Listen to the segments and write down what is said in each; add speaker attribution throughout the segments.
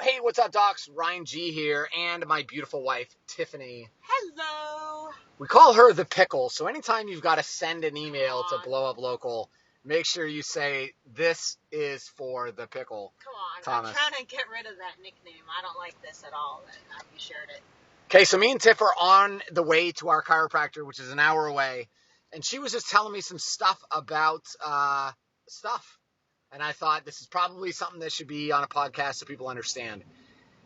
Speaker 1: Hey, what's up, docs? Ryan G here, and my beautiful wife, Tiffany.
Speaker 2: Hello.
Speaker 1: We call her the pickle, so anytime you've got to send an email to BlowUp Local, make sure you say, this is for the pickle.
Speaker 2: Come on,
Speaker 1: Thomas.
Speaker 2: I'm trying to get rid of that nickname. I don't like this at all that you shared it.
Speaker 1: Okay, so me and Tiff are on the way to our chiropractor, which is an hour away, and she was just telling me some stuff about stuff. And I thought this is probably something that should be on a podcast so people understand.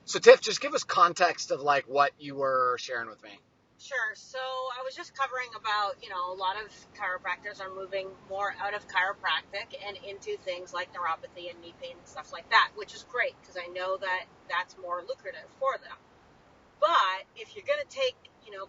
Speaker 1: So, Tiff, just give us context of like what you were sharing with me.
Speaker 2: Sure. So I was just covering about, a lot of chiropractors are moving more out of chiropractic and into things like neuropathy and knee pain and stuff like that, which is great because I know that that's more lucrative for them. But if you're going to take,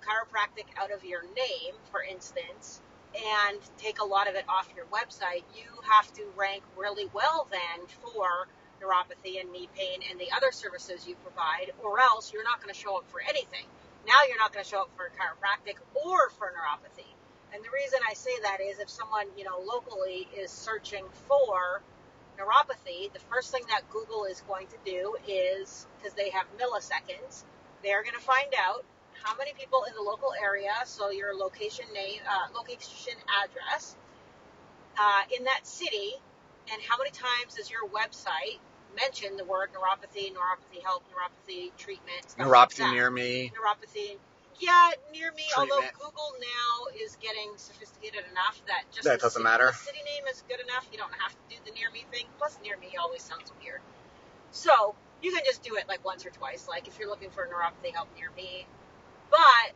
Speaker 2: chiropractic out of your name, for instance, and take a lot of it off your website, you have to rank really well then for neuropathy and knee pain and the other services you provide, or else you're not going to show up for anything. Now you're not going to show up for chiropractic or for neuropathy. And the reason I say that is if someone, locally is searching for neuropathy, the first thing that Google is going to do is, because they have milliseconds, they're going to find out how many people in the local area, so your location name, location address, in that city, and how many times does your website mention the word neuropathy, neuropathy help, neuropathy treatment, stuff
Speaker 1: Neuropathy
Speaker 2: like that.
Speaker 1: near me.
Speaker 2: Neuropathy, near me.
Speaker 1: Treatment.
Speaker 2: Although Google now is getting sophisticated enough that just
Speaker 1: that doesn't matter.
Speaker 2: The city name is good enough. You don't have to do the near me thing. Plus, near me always sounds weird. So you can just do it like once or twice. Like if you're looking for neuropathy help near me. But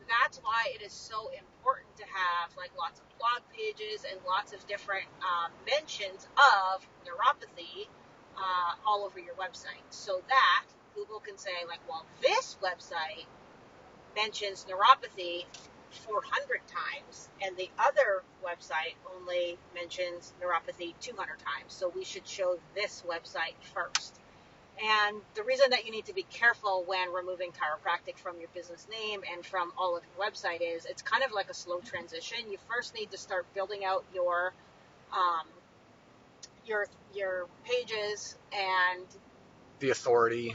Speaker 2: that's why it is so important to have like lots of blog pages and lots of different mentions of neuropathy all over your website, so that Google can say like, well, this website mentions neuropathy 400 times and the other website only mentions neuropathy 200 times, so we should show this website first. And the reason that you need to be careful when removing chiropractic from your business name and from all of your website is it's kind of like a slow transition. You first need to start building out your pages and
Speaker 1: the authority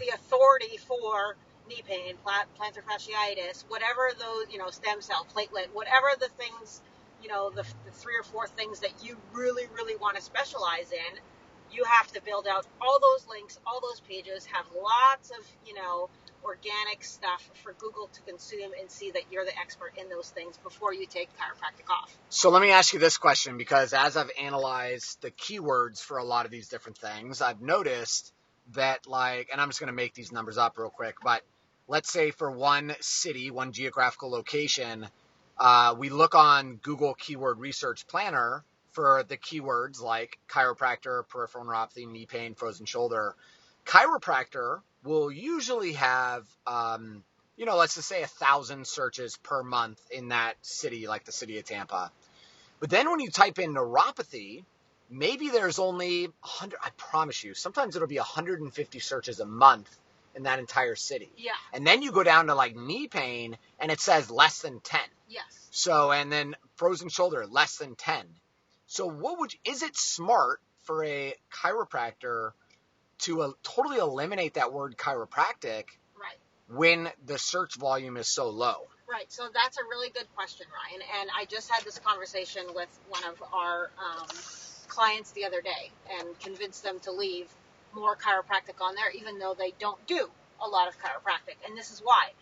Speaker 2: for knee pain, plantar fasciitis, whatever those, stem cell, platelet, whatever the things, the 3 or 4 things that you really, really want to specialize in. You have to build out all those links, all those pages, have lots of, organic stuff for Google to consume and see that you're the expert in those things before you take chiropractic off.
Speaker 1: So let me ask you this question, because as I've analyzed the keywords for a lot of these different things, I've noticed that and I'm just going to make these numbers up real quick, but let's say for one city, one geographical location, we look on Google Keyword Research Planner for the keywords like chiropractor, peripheral neuropathy, knee pain, frozen shoulder. Chiropractor will usually have, let's just say 1,000 searches per month in that city, like the city of Tampa. But then when you type in neuropathy, maybe there's only 100, I promise you, sometimes it'll be 150 searches a month in that entire city.
Speaker 2: Yeah.
Speaker 1: And then you go down to like knee pain and it says less than 10.
Speaker 2: Yes.
Speaker 1: So, and then frozen shoulder, less than 10. So is it smart for a chiropractor to totally eliminate that word chiropractic,
Speaker 2: right,
Speaker 1: when the search volume is so low?
Speaker 2: Right. So that's a really good question, Ryan. And I just had this conversation with one of our clients the other day and convinced them to leave more chiropractic on there, even though they don't do a lot of chiropractic. And this is why.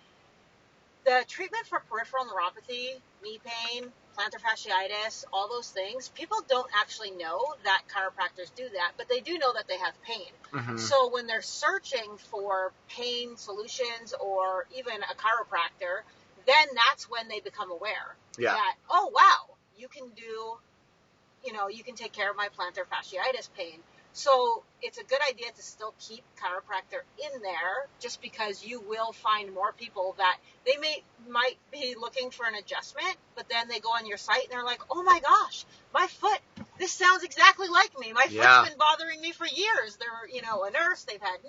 Speaker 2: The treatment for peripheral neuropathy, knee pain, plantar fasciitis, all those things, people don't actually know that chiropractors do that, but they do know that they have pain.
Speaker 1: Mm-hmm.
Speaker 2: So when they're searching for pain solutions or even a chiropractor, then that's when they become aware that, oh, wow, you can take care of my plantar fasciitis pain. So it's a good idea to still keep chiropractor in there, just because you will find more people that they might be looking for an adjustment, but then they go on your site and they're like, oh my gosh, my foot, this sounds exactly like me. My foot's been bothering me for years. They're, a nurse, they've had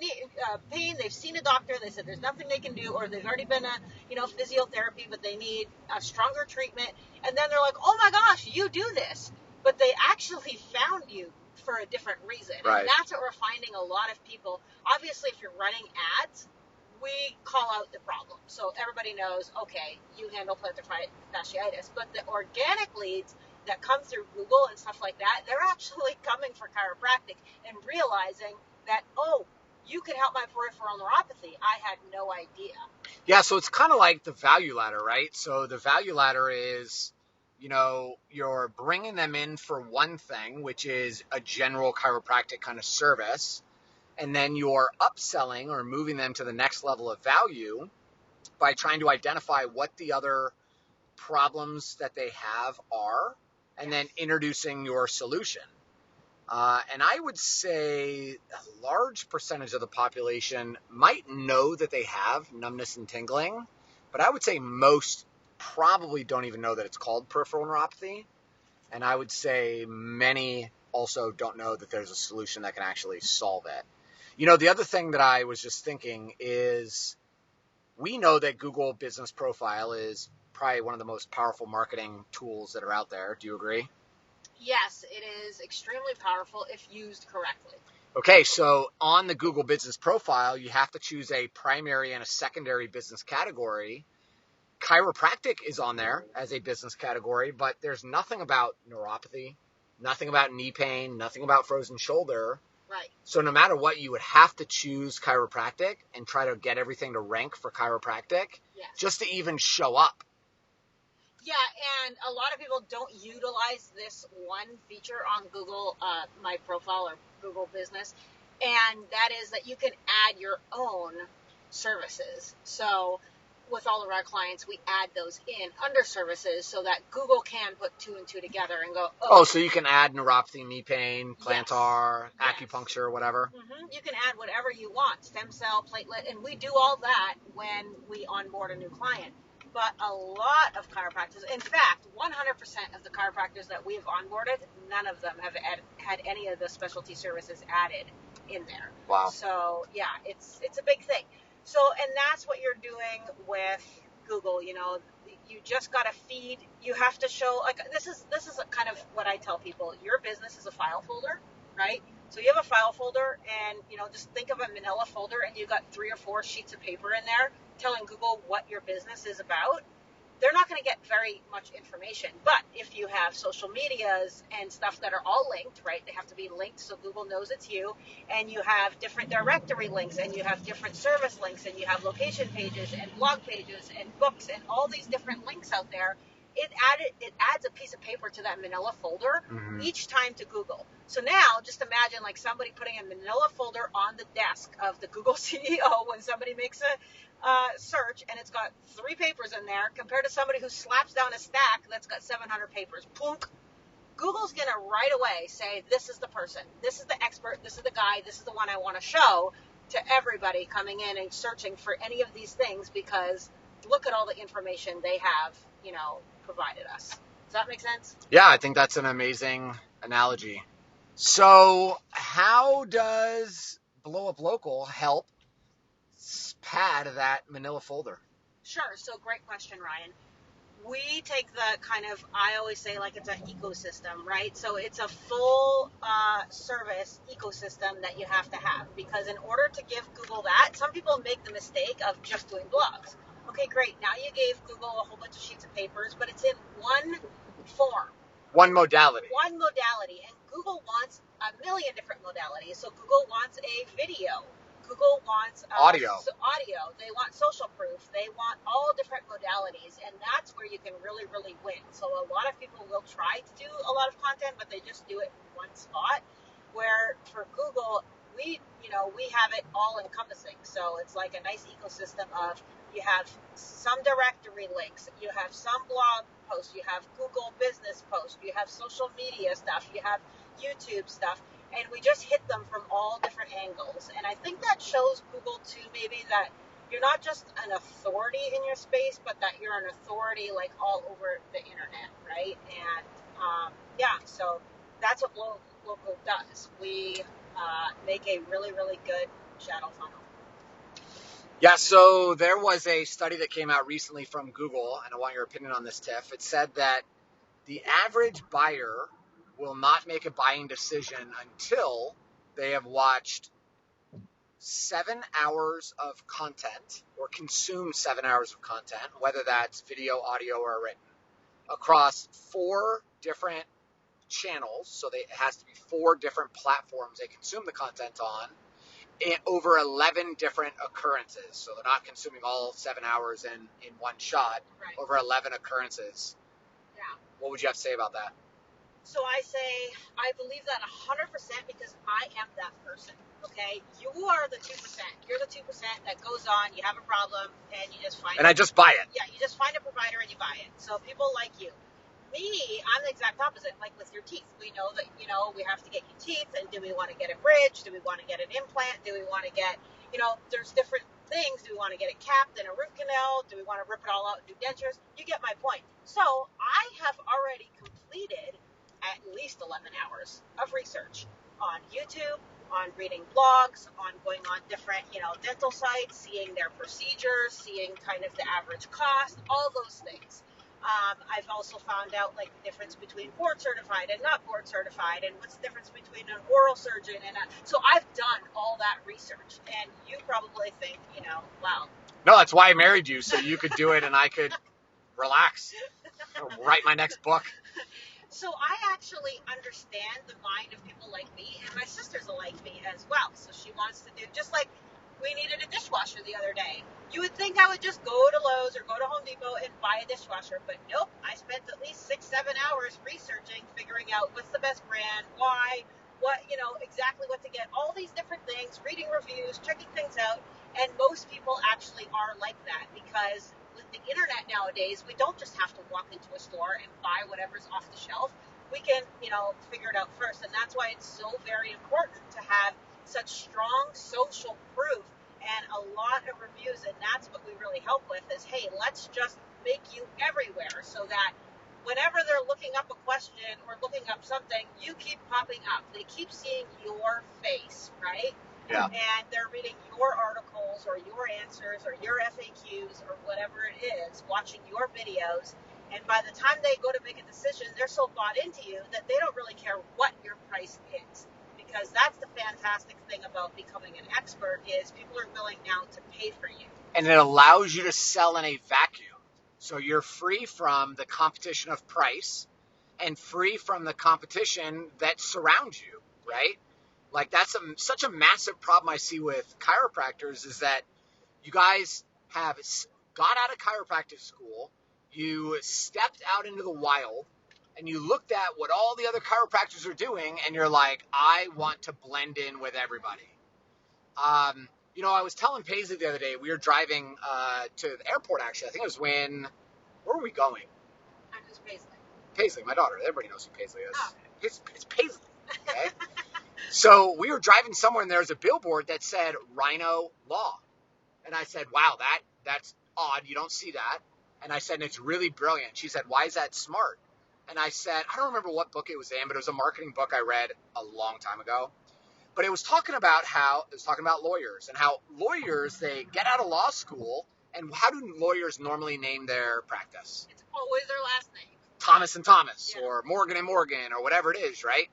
Speaker 2: pain, they've seen a doctor, they said there's nothing they can do, or they've already been physiotherapy, but they need a stronger treatment. And then they're like, oh my gosh, you do this. But they actually found you for a different reason.
Speaker 1: Right.
Speaker 2: And that's what we're finding a lot of people. Obviously, if you're running ads, we call out the problem. So everybody knows, okay, you handle plantar fasciitis. But the organic leads that come through Google and stuff like that, they're actually coming for chiropractic and realizing that, oh, you can help my peripheral neuropathy. I had no idea.
Speaker 1: Yeah, so it's kind of like the value ladder, right? So the value ladder is, you're bringing them in for one thing, which is a general chiropractic kind of service, and then you're upselling or moving them to the next level of value by trying to identify what the other problems that they have are, and then introducing your solution. And I would say a large percentage of the population might know that they have numbness and tingling, but I would say most probably don't even know that it's called peripheral neuropathy. And I would say many also don't know that there's a solution that can actually solve it. The other thing that I was just thinking is we know that Google Business Profile is probably one of the most powerful marketing tools that are out there. Do you agree?
Speaker 2: Yes, it is extremely powerful if used correctly.
Speaker 1: Okay, so on the Google Business Profile, you have to choose a primary and a secondary business category. Chiropractic is on there as a business category, but there's nothing about neuropathy, nothing about knee pain, nothing about frozen shoulder.
Speaker 2: Right.
Speaker 1: So no matter what, you would have to choose chiropractic and try to get everything to rank for chiropractic just to even show up.
Speaker 2: Yeah, and a lot of people don't utilize this one feature on Google, My Profile or Google Business, and that is that you can add your own services. So with all of our clients, we add those in under services so that Google can put two and two together and go,
Speaker 1: oh, so you can add neuropathy, knee pain, plantar, acupuncture, whatever.
Speaker 2: Mm-hmm. You can add whatever you want, stem cell, platelet, and we do all that when we onboard a new client. But a lot of chiropractors, in fact, 100% of the chiropractors that we've onboarded, none of them have had any of the specialty services added in there.
Speaker 1: Wow.
Speaker 2: So yeah, it's a big thing. So, and that's what you're doing with Google. You just got to feed. You have to show, like, this is kind of what I tell people. Your business is a file folder, right? So you have a file folder, and just think of a manila folder, and you got 3 or 4 sheets of paper in there telling Google what your business is about. They're not going to get very much information. But if you have social medias and stuff that are all linked, right? They have to be linked so Google knows it's you. And you have different directory links, and you have different service links, and you have location pages and blog pages and books and all these different links out there. It adds a piece of paper to that manila folder each time to Google. So now just imagine like somebody putting a manila folder on the desk of the Google CEO when somebody makes a search and it's got 3 papers in there compared to somebody who slaps down a stack that's got 700 papers. Plunk. Google's going to right away say, this is the person, this is the expert, this is the guy, this is the one I want to show to everybody coming in and searching for any of these things, because look at all the information they have, provided us. Does that make sense?
Speaker 1: Yeah, I think that's an amazing analogy. So how does BlowUp Local help pad that manila folder?
Speaker 2: Sure. So great question, Ryan. We take the kind of, I always say like it's an ecosystem, right? So it's a full service ecosystem that you have to have, because in order to give Google that, some people make the mistake of just doing blogs. Okay, great. Now you gave Google a whole bunch of sheets of papers, but it's in one form.
Speaker 1: One modality.
Speaker 2: One modality. And Google wants a million different modalities. So Google wants a video. Google wants
Speaker 1: audio.
Speaker 2: They want social proof. They want all different modalities. And that's where you can really, really win. So a lot of people will try to do a lot of content, but they just do it in one spot. Where for Google, we have it all encompassing. So it's like a nice ecosystem of, you have some directory links, you have some blog posts, you have Google business posts, you have social media stuff, you have YouTube stuff, and we just hit them from all different angles. And I think that shows Google too, maybe, that you're not just an authority in your space, but that you're an authority like all over the internet, right? And so that's what BlowUp does. We make a really, really good channel funnel.
Speaker 1: Yeah, so there was a study that came out recently from Google, and I want your opinion on this, Tiff. It said that the average buyer will not make a buying decision until they have watched 7 hours of content or consumed 7 hours of content, whether that's video, audio, or written, across 4 different channels. So it has to be 4 different platforms they consume the content on, and over 11 different occurrences. So they're not consuming all 7 hours in one shot,
Speaker 2: Right.
Speaker 1: over 11 occurrences.
Speaker 2: Yeah.
Speaker 1: What would you have to say about that?
Speaker 2: So I say, I believe that 100% because I am that person, okay? You are the 2%. You're the 2% that goes on, you have a problem, and you just find
Speaker 1: And I just buy it.
Speaker 2: Yeah, you just find a provider and you buy it. So people like you. Me, I'm the exact opposite. Like with your teeth, we know that, we have to get you teeth, and do we want to get a bridge? Do we want to get an implant? Do we want to get, there's different things. Do we want to get it capped and a root canal? Do we want to rip it all out and do dentures? You get my point. So I have already completed at least 11 hours of research on YouTube, on reading blogs, on going on different, dental sites, seeing their procedures, seeing kind of the average cost, all those things. I've also found out like the difference between board certified and not board certified, and what's the difference between an oral surgeon and so I've done all that research, and you probably think, wow.
Speaker 1: No, that's why I married you, so you could do it and I could relax, write my next book.
Speaker 2: So I actually understand the mind of people like me, and my sister's like me as well. So she wants to do, just like we needed a dishwasher the other day. You would think I would just go to Lowe's or go to Home Depot and buy a dishwasher, but nope. I spent at least 6-7 hours researching, figuring out what's the best brand, why, what, exactly what to get, all these different things, reading reviews, checking things out. And most people actually are like that because with the internet nowadays, we don't just have to walk into a store and buy whatever's off the shelf. We can, figure it out first. And that's why it's so very important to have such strong social proof and a lot of reviews. And that's what we really help with is, hey, let's just make you everywhere so that whenever they're looking up a question or looking up something, you keep popping up. They keep seeing your face, right?
Speaker 1: Yeah.
Speaker 2: And they're reading your articles or your answers or your FAQs or whatever it is, watching your videos. And by the time they go to make a decision, they're so bought into you that they don't really care what your price is. Because that's the fantastic thing about becoming an expert is people are willing now to pay for you.
Speaker 1: And it allows you to sell in a vacuum. So you're free from the competition of price and free from the competition that surrounds you, right? Like that's such a massive problem I see with chiropractors is that you guys have got out of chiropractic school, you stepped out into the wild, and you looked at what all the other chiropractors are doing, and you're like, I want to blend in with everybody. I was telling Paisley the other day, we were driving to the airport, actually. I think it was where were we going?
Speaker 2: Who's Paisley?
Speaker 1: Paisley, my daughter. Everybody knows who Paisley is.
Speaker 2: Oh.
Speaker 1: It's Paisley, okay? So we were driving somewhere, and there was a billboard that said Rhino Law. And I said, wow, that's odd. You don't see that. And I said, and it's really brilliant. She said, why is that smart? And I said, I don't remember what book it was in, but it was a marketing book I read a long time ago. But it was talking about lawyers and how lawyers, they get out of law school, and how do lawyers normally name their practice?
Speaker 2: It's always their last name.
Speaker 1: Thomas and Thomas,
Speaker 2: yeah.
Speaker 1: Or Morgan and Morgan, or whatever it is, right?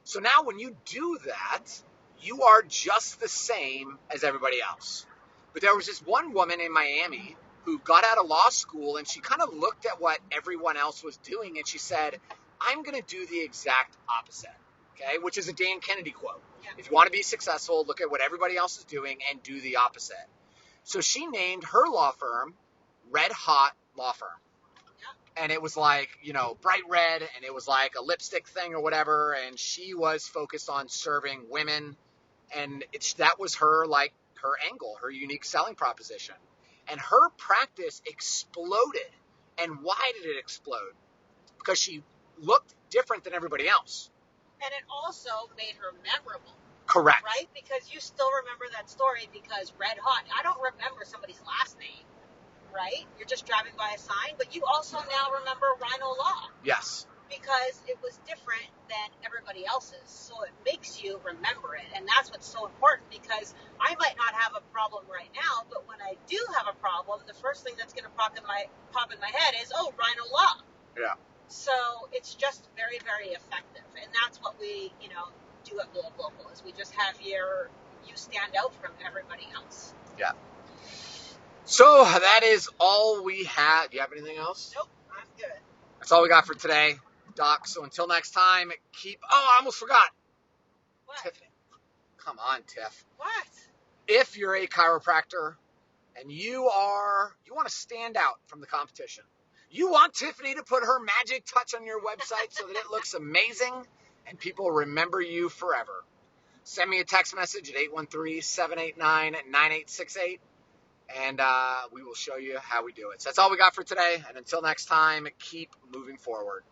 Speaker 1: So now when you do that, you are just the same as everybody else. But there was this one woman in Miami who got out of law school, and she kind of looked at what everyone else was doing, and she said, I'm going to do the exact opposite, okay? Which is a Dan Kennedy quote.
Speaker 2: Yeah.
Speaker 1: If you want to be successful, look at what everybody else is doing and do the opposite. So she named her law firm Red Hot Law Firm. Yeah. And it was like, bright red, and it was like a lipstick thing or whatever, and she was focused on serving women, and that was her angle, her unique selling proposition. And her practice exploded. And why did it explode? Because she looked different than everybody else.
Speaker 2: And it also made her memorable.
Speaker 1: Correct.
Speaker 2: Right? Because you still remember that story because Red Hot, I don't remember somebody's last name, right? You're just driving by a sign, but you also now remember Rhino Law.
Speaker 1: Yes.
Speaker 2: Because it was different than everybody else's. So it makes you remember it. And that's what's so important because I might not have a problem right now, but when I do have a problem, the first thing that's going to pop in my head is, Rhino Law.
Speaker 1: Yeah.
Speaker 2: So it's just very, very effective. And that's what we, do at BlowUp Local, is we just have you stand out from everybody else.
Speaker 1: Yeah. So that is all we had. Do you have anything else?
Speaker 2: Nope, I'm good.
Speaker 1: That's all we got for today, Doc. So until next time, I almost forgot.
Speaker 2: What?
Speaker 1: Tiffany. Come on, Tiff.
Speaker 2: What?
Speaker 1: If you're a chiropractor and you want to stand out from the competition, you want Tiffany to put her magic touch on your website so that it looks amazing and people remember you forever, send me a text message at 813-789-9868, and we will show you how we do it. So that's all we got for today. And until next time, keep moving forward.